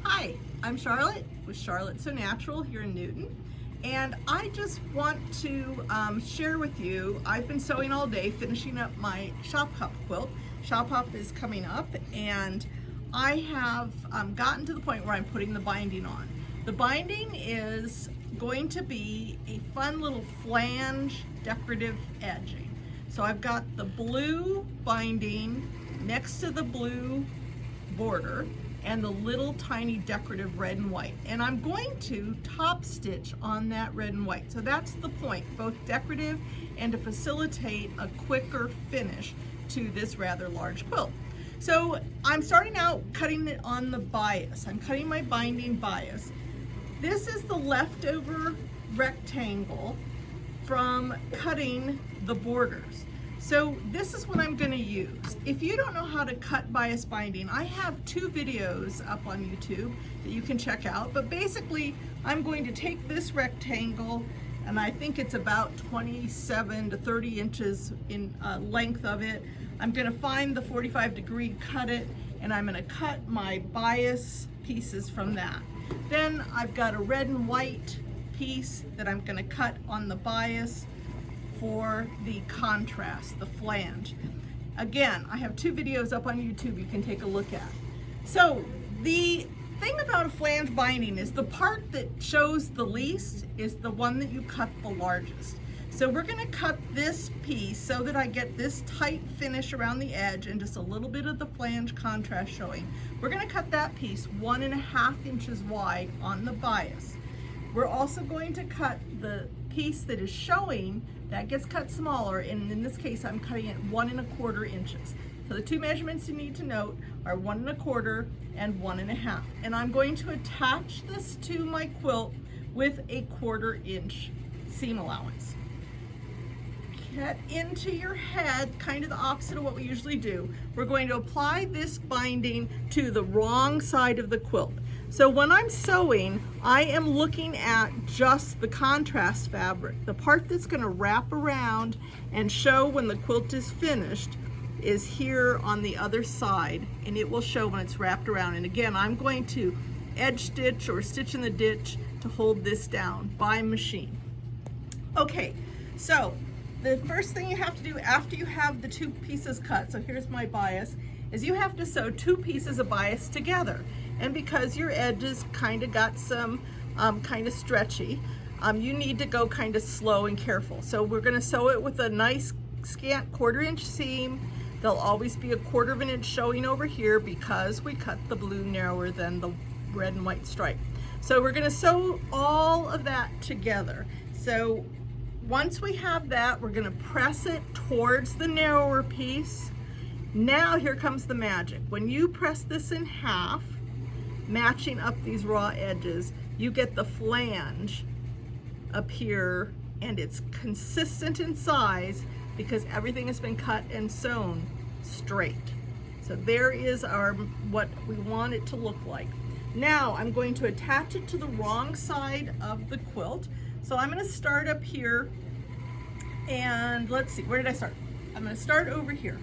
Hi, I'm Charlotte with Charlotte So Natural here in Newton, and I just want to share with you, I've been sewing all day, finishing up my shop hop quilt. Shop hop is coming up, and I have gotten to the point where I'm putting the binding on. The binding is going to be a fun little flange decorative edging. So I've got the blue binding next to the blue border and the little tiny decorative red and white. And I'm going to top stitch on that red and white. So that's the point, both decorative and to facilitate a quicker finish to this rather large quilt. So I'm starting out cutting it on the bias. I'm cutting my binding bias. This is the leftover rectangle from cutting the borders. So this is what I'm going to use. If you don't know how to cut bias binding, I have 2 videos up on YouTube that you can check out. But basically, I'm going to take this rectangle, and I think it's about 27 to 30 inches in length of it. I'm going to find the 45-degree, cut it, and I'm going to cut my bias pieces from that. Then I've got a red and white piece that I'm going to cut on the bias for the contrast, the flange. Again, I have 2 videos up on YouTube you can take a look at. So the thing about a flange binding is the part that shows the least is the one that you cut the largest. So we're going to cut this piece so that I get this tight finish around the edge and just a little bit of the flange contrast showing. We're going to cut that piece 1.5 inches wide on the bias. We're also going to cut the piece that is showing, that gets cut smaller, and in this case I'm cutting it 1.25 inches. So the 2 measurements you need to note are 1.25 and 1.5. And I'm going to attach this to my quilt with a 1/4 inch seam allowance. Get into your head, kind of the opposite of what we usually do. We're going to apply this binding to the wrong side of the quilt. So when I'm sewing, I am looking at just the contrast fabric. The part that's going to wrap around and show when the quilt is finished is here on the other side, and it will show when it's wrapped around. And again, I'm going to edge stitch or stitch in the ditch to hold this down by machine. Okay, so the first thing you have to do after you have the 2 pieces cut, so here's my bias, is you have to sew 2 pieces of bias together. And because your edges kind of got some kind of stretchy, you need to go kind of slow and careful. So we're going to sew it with a nice scant 1/4 inch seam. There'll always be a 1/4 inch showing over here because we cut the blue narrower than the red and white stripe. So we're going to sew all of that together. So once we have that, we're going to press it towards the narrower piece. Now here comes the magic. When you press this in half, matching up these raw edges, you get the flange up here, and it's consistent in size because everything has been cut and sewn straight. So there is our what we want it to look like. Now I'm going to attach it to the wrong side of the quilt. So I'm going to start up here, and let's see, where did I start? I'm going to start over here.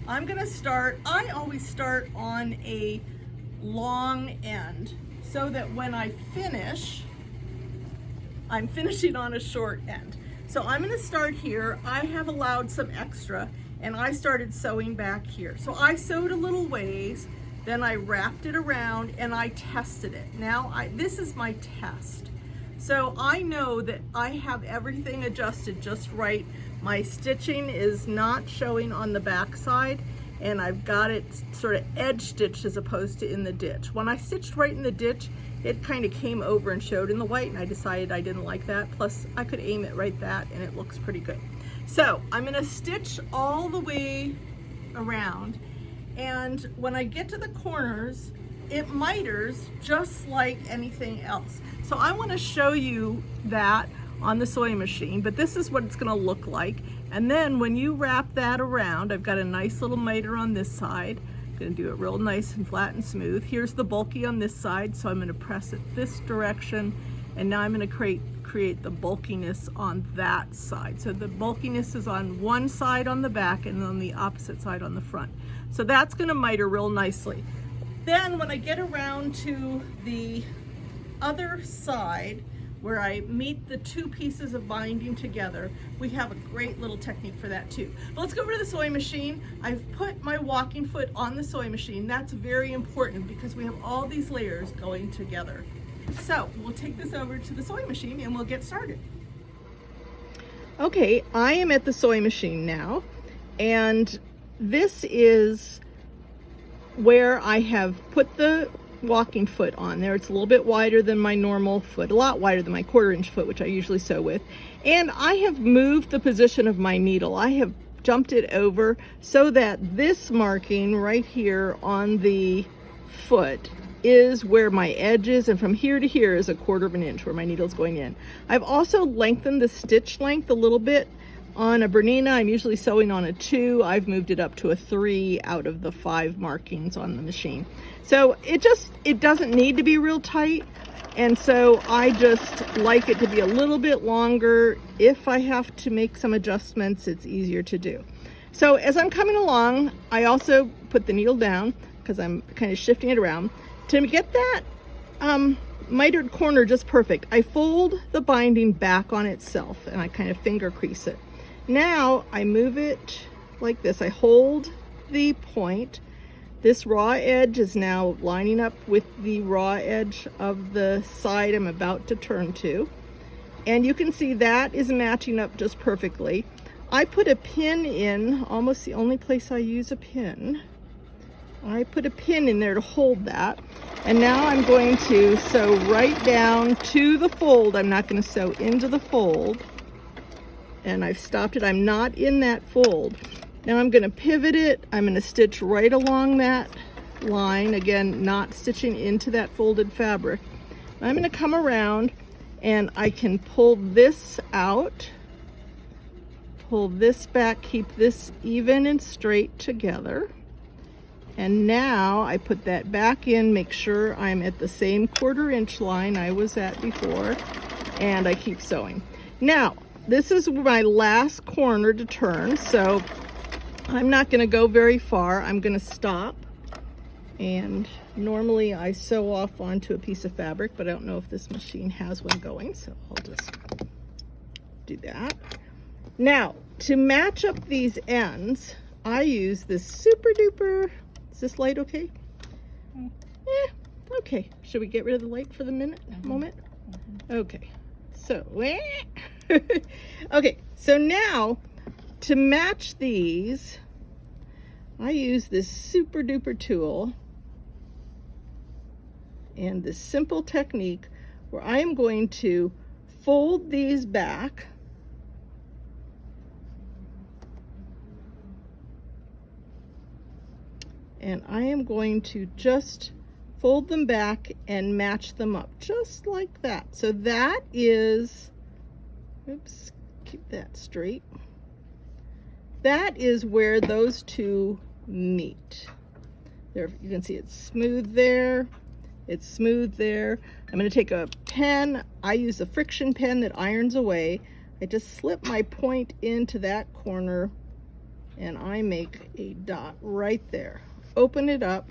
I always start on a long end so that when I finish, I'm finishing on a short end. So I'm going to start here. I have allowed some extra, and I started sewing back here. So I sewed a little ways, then I wrapped it around and I tested it. Now this is my test. So I know that I have everything adjusted just right. My stitching is not showing on the back side, and I've got it sort of edge stitched as opposed to in the ditch. When I stitched right in the ditch, it kind of came over and showed in the white, and I decided I didn't like that. Plus I could aim it right that, and it looks pretty good. So I'm going to stitch all the way around, and when I get to the corners, it miters just like anything else. So I want to show you that on the sewing machine, but this is what it's going to look like. And then when you wrap that around, I've got a nice little miter on this side. I'm going to do it real nice and flat and smooth. Here's the bulky on this side, so I'm going to press it this direction, and now I'm going to create the bulkiness on that side. So the bulkiness is on one side on the back and on the opposite side on the front. So that's going to miter real nicely. Then when I get around to the other side, where I meet the two pieces of binding together, we have a great little technique for that too. But let's go over to the sewing machine. I've put my walking foot on the sewing machine. That's very important because we have all these layers going together. So we'll take this over to the sewing machine and we'll get started. Okay, I am at the sewing machine now, and this is where I have put the walking foot on there. It's a little bit wider than my normal foot, a lot wider than my 1/4 inch foot, which I usually sew with. And I have moved the position of my needle. I have jumped it over so that this marking right here on the foot is where my edge is, and from here to here is a 1/4 inch where my needle's going in. I've also lengthened the stitch length a little bit. On a Bernina, I'm usually sewing on a 2. I've moved it up to a 3 out of the 5 markings on the machine. So it doesn't need to be real tight, and so I just like it to be a little bit longer. If I have to make some adjustments, it's easier to do. So as I'm coming along, I also put the needle down because I'm kind of shifting it around to get that mitered corner just perfect. I fold the binding back on itself and I kind of finger crease it. Now I move it like this. I hold the point. This raw edge is now lining up with the raw edge of the side I'm about to turn to. And you can see that is matching up just perfectly. I put a pin in, almost the only place I use a pin. I put a pin in there to hold that. And now I'm going to sew right down to the fold. I'm not going to sew into the fold. And I've stopped it. I'm not in that fold. Now I'm going to pivot it. I'm going to stitch right along that line. Again, not stitching into that folded fabric. I'm going to come around and I can pull this out, pull this back, keep this even and straight together. And now I put that back in, make sure I'm at the same 1/4 inch line I was at before, and I keep sewing. Now, this is my last corner to turn, so I'm not going to go very far. I'm going to stop, and normally I sew off onto a piece of fabric, but I don't know if this machine has one going, so I'll just do that. Now, to match up these ends, I use this super duper, is this light okay? Okay. Should we get rid of the light for the moment? Okay. So, okay. So now, to match these, I use this super duper tool and this simple technique where I am going to fold these back and I am going to just fold them back and match them up just like that. So that is, oops, keep that straight. That is where those two meet. There, you can see it's smooth there, it's smooth there. I'm going to take a pen. I use a friction pen that irons away. I just slip my point into that corner and I make a dot right there. Open it up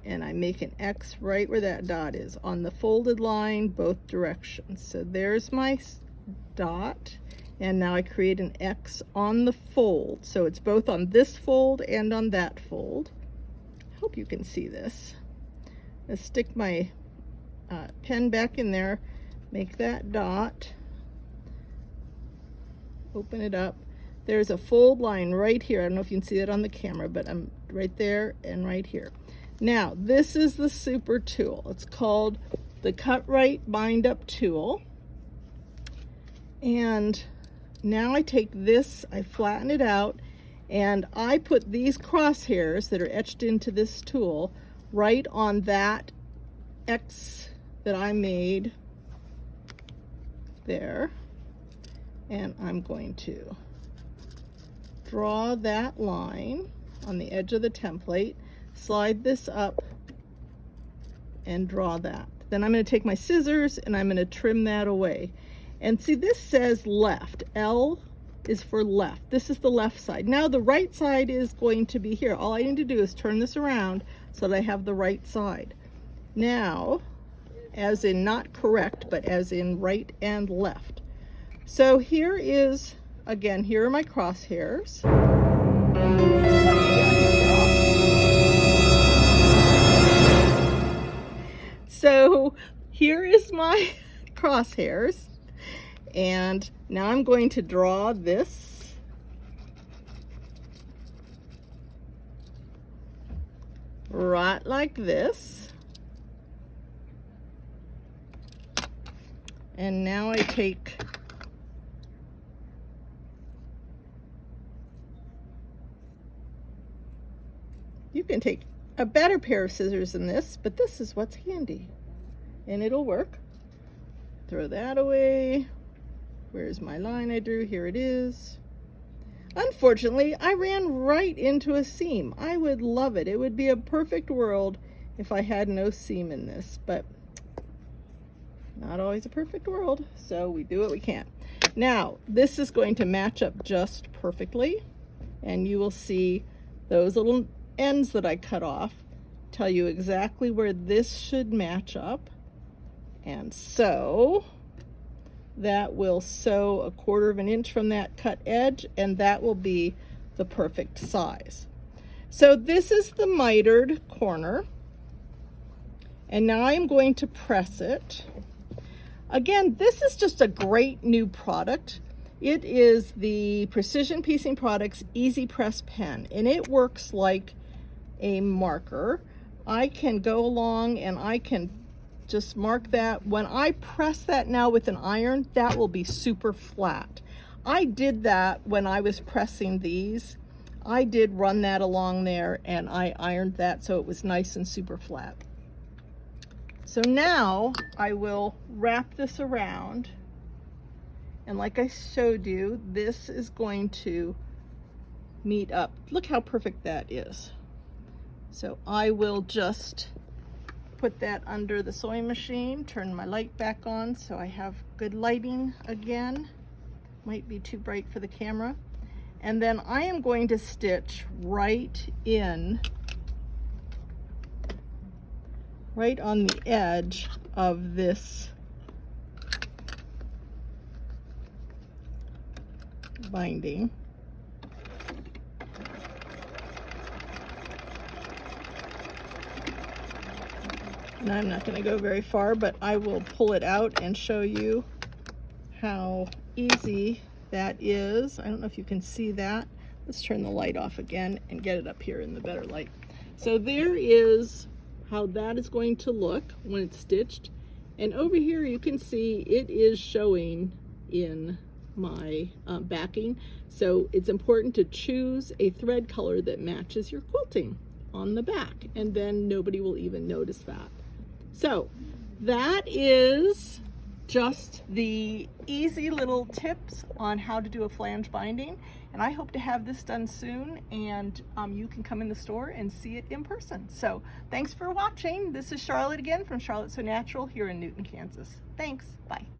and I make an X right where that dot is on the folded line both directions. So there's my dot, and now I create an X on the fold, so it's both on this fold and on that fold. I hope you can see this. Let's stick my pen back in there, make that dot, open it up. There's a fold line right here. I don't know if you can see it on the camera, but I'm right there and right here. Now, this is the super tool. It's called the Cut Right Bind Up tool. And now I take this, I flatten it out, and I put these crosshairs that are etched into this tool right on that X that I made there. And I'm going to draw that line on the edge of the template, slide this up and draw that. Then I'm going to take my scissors and I'm going to trim that away. And see, this says left, L is for left. This is the left side. Now the right side is going to be here. All I need to do is turn this around so that I have the right side. Now, as in not correct, but as in right and left. So here is, again, here are my crosshairs. So here is my crosshairs, and now I'm going to draw this right like this. And now I take you can take a better pair of scissors than this, but this is what's handy and it'll work. Throw that away. Where's my line I drew? Here it is. Unfortunately, I ran right into a seam. I would love it. It would be a perfect world if I had no seam in this, but not always a perfect world, so we do what we can. Now, this is going to match up just perfectly, and you will see those little ends that I cut off tell you exactly where this should match up. And so that will sew a 1/4 of an inch from that cut edge, and that will be the perfect size. So this is the mitered corner, and now I'm going to press it. Again, this is just a great new product. It is the Precision Piecing Products Easy Press Pen, and it works like a marker. I can go along and I can just mark that. When I press that now with an iron, that will be super flat. I did that when I was pressing these. I did run that along there and I ironed that so it was nice and super flat. So now I will wrap this around, and like I showed you, this is going to meet up. Look how perfect that is. So I will just put that under the sewing machine, turn my light back on so I have good lighting again. Might be too bright for the camera. And then I am going to stitch right on the edge of this binding. And I'm not going to go very far, but I will pull it out and show you how easy that is. I don't know if you can see that. Let's turn the light off again and get it up here in the better light. So there is how that is going to look when it's stitched. And over here you can see it is showing in my backing. So it's important to choose a thread color that matches your quilting on the back, and then nobody will even notice that. So that is just the easy little tips on how to do a flange binding, and I hope to have this done soon, and you can come in the store and see it in person. So thanks for watching. This is Charlotte again from Charlotte So Natural here in Newton, Kansas. Thanks. Bye.